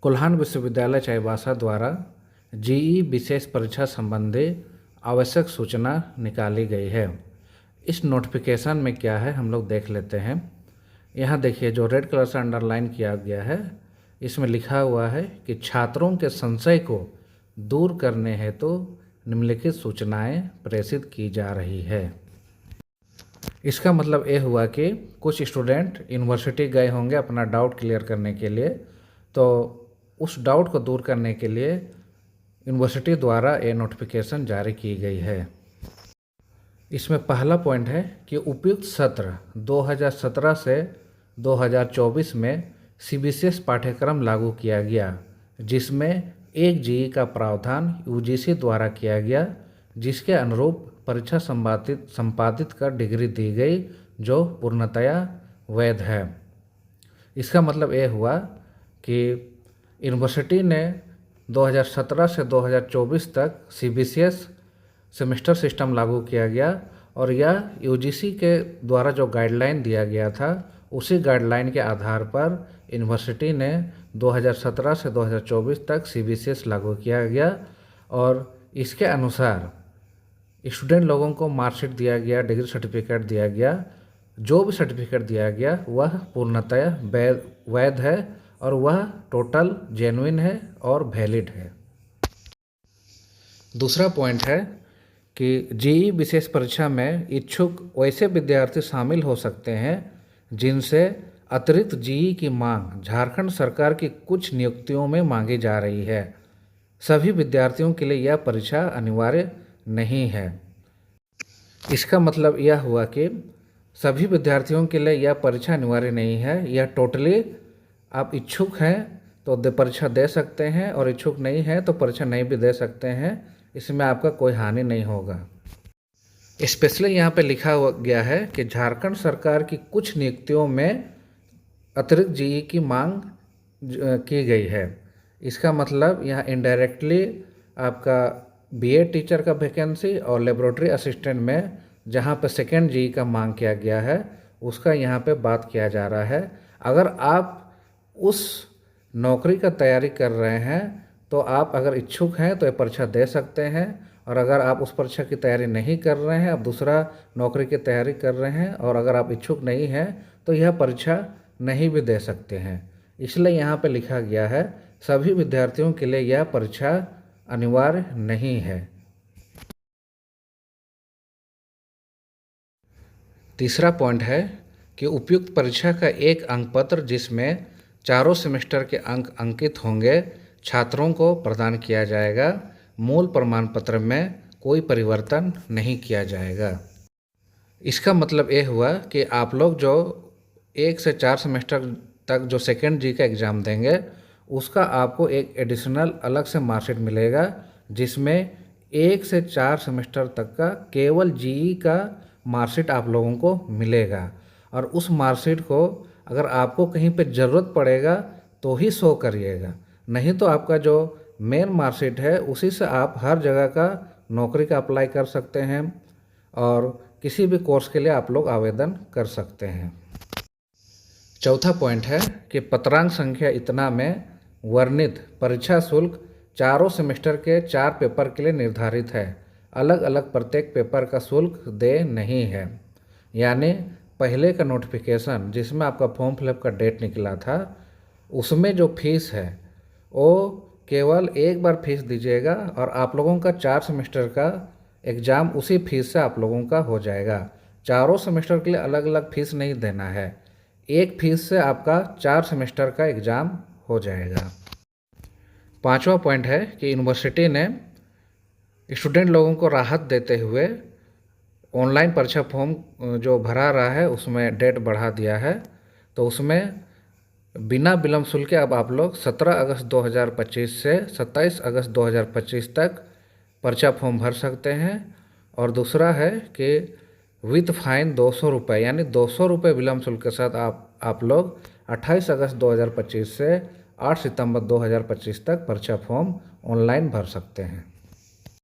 कोल्हान विश्वविद्यालय चाईबासा द्वारा जीई विशेष परीक्षा संबंधी आवश्यक सूचना निकाली गई है। इस नोटिफिकेशन में क्या है हम लोग देख लेते हैं। यहाँ देखिए जो रेड कलर से अंडरलाइन किया गया है, इसमें लिखा हुआ है कि छात्रों के संशय को दूर करने हेतु निम्नलिखित सूचनाएं प्रेषित की जा रही है। इसका मतलब ये हुआ कि कुछ स्टूडेंट यूनिवर्सिटी गए होंगे अपना डाउट क्लियर करने के लिए, तो उस डाउट को दूर करने के लिए यूनिवर्सिटी द्वारा ये नोटिफिकेशन जारी की गई है। इसमें पहला पॉइंट है कि उपयुक्त सत्र 2017 से 2024 में सीबीसीएस पाठ्यक्रम लागू किया गया, जिसमें एक जीई का प्रावधान यूजीसी द्वारा किया गया, जिसके अनुरूप परीक्षा संपादित कर डिग्री दी गई जो पूर्णतया वैध है। इसका मतलब ये हुआ कि यूनिवर्सिटी ने 2017 से 2024 तक सीबीसीएस सेमेस्टर सिस्टम लागू किया गया और यह यूजीसी के द्वारा जो गाइडलाइन दिया गया था उसी गाइडलाइन के आधार पर यूनिवर्सिटी ने 2017 से 2024 तक सीबीसीएस लागू किया गया और इसके अनुसार स्टूडेंट लोगों को मार्कशीट दिया गया, डिग्री सर्टिफिकेट दिया गया। जो भी सर्टिफिकेट दिया गया वह पूर्णतया वैध है और वह टोटल जेन्युइन है और वैलिड है। दूसरा पॉइंट है कि जीई विशेष परीक्षा में इच्छुक वैसे विद्यार्थी शामिल हो सकते हैं जिनसे अतिरिक्त जीई की मांग झारखंड सरकार की कुछ नियुक्तियों में मांगी जा रही है। सभी विद्यार्थियों के लिए यह परीक्षा अनिवार्य नहीं है। इसका मतलब यह हुआ कि सभी विद्यार्थियों के लिए यह परीक्षा अनिवार्य नहीं है। यह टोटली आप इच्छुक हैं तो परीक्षा दे सकते हैं और इच्छुक नहीं है तो परीक्षा नहीं भी दे सकते हैं। इसमें आपका कोई हानि नहीं होगा। स्पेशली यहाँ पे लिखा गया है कि झारखंड सरकार की कुछ नियुक्तियों में अतिरिक्त जीई की मांग की गई है। इसका मतलब यहाँ इनडायरेक्टली आपका बीए टीचर का वैकेंसी और लेबोरेटरी असिस्टेंट में जहाँ पे सेकेंड जीई का मांग किया गया है उसका यहाँ पे बात किया जा रहा है। अगर आप उस नौकरी का तैयारी कर रहे हैं तो आप अगर इच्छुक हैं तो ये परीक्षा दे सकते हैं, और अगर आप उस परीक्षा की तैयारी नहीं कर रहे हैं, आप दूसरा नौकरी की तैयारी कर रहे हैं और अगर आप इच्छुक नहीं हैं तो यह परीक्षा नहीं भी दे सकते हैं। इसलिए यहाँ पे लिखा गया है सभी विद्यार्थियों के लिए यह परीक्षा अनिवार्य नहीं है। तीसरा पॉइंट है कि उपयुक्त परीक्षा का एक अंक पत्र जिसमें चारों सेमेस्टर के अंक अंकित होंगे छात्रों को प्रदान किया जाएगा। मूल प्रमाण पत्र में कोई परिवर्तन नहीं किया जाएगा। इसका मतलब ये हुआ कि आप लोग जो 1 से 4 सेमेस्टर तक जो सेकेंड जी का एग्ज़ाम देंगे उसका आपको एक एडिशनल अलग से मार्कशीट मिलेगा, जिसमें 1 से 4 सेमेस्टर तक का केवल जीई का मार्कशीट आप लोगों को मिलेगा। और उस मार्कशीट को अगर आपको कहीं पे ज़रूरत पड़ेगा तो ही शो करिएगा, नहीं तो आपका जो मेन मार्कशीट है उसी से आप हर जगह का नौकरी का अप्लाई कर सकते हैं और किसी भी कोर्स के लिए आप लोग आवेदन कर सकते हैं। चौथा पॉइंट है कि पत्रांक संख्या इतना में वर्णित परीक्षा शुल्क चारों सेमेस्टर के 4 पेपर के लिए निर्धारित है। अलग अलग प्रत्येक पेपर का शुल्क देय नहीं है। यानी पहले का नोटिफिकेशन जिसमें आपका फॉर्म फिलअप का डेट निकला था उसमें जो फीस है वो केवल एक बार फीस दीजिएगा और आप लोगों का 4 सेमेस्टर का एग्ज़ाम उसी फीस से आप लोगों का हो जाएगा। चारों सेमेस्टर के लिए अलग अलग फीस नहीं देना है, एक फीस से आपका 4 सेमेस्टर का एग्ज़ाम हो जाएगा। पांचवा पॉइंट है कि यूनिवर्सिटी ने स्टूडेंट लोगों को राहत देते हुए ऑनलाइन परीक्षा फॉर्म जो भरा रहा है उसमें डेट बढ़ा दिया है। तो उसमें बिना विलम्ब शुल्क के अब आप लोग 17 अगस्त 2025 से 27 अगस्त 2025 तक परीक्षा फॉर्म भर सकते हैं। और दूसरा है कि विथ फाइन 200 रुपये, यानी 200 रुपये विलम्ब शुल्क के साथ आप लोग 28 अगस्त 2025 से 8 सितंबर 2025 तक परीक्षा फॉर्म ऑनलाइन भर सकते हैं।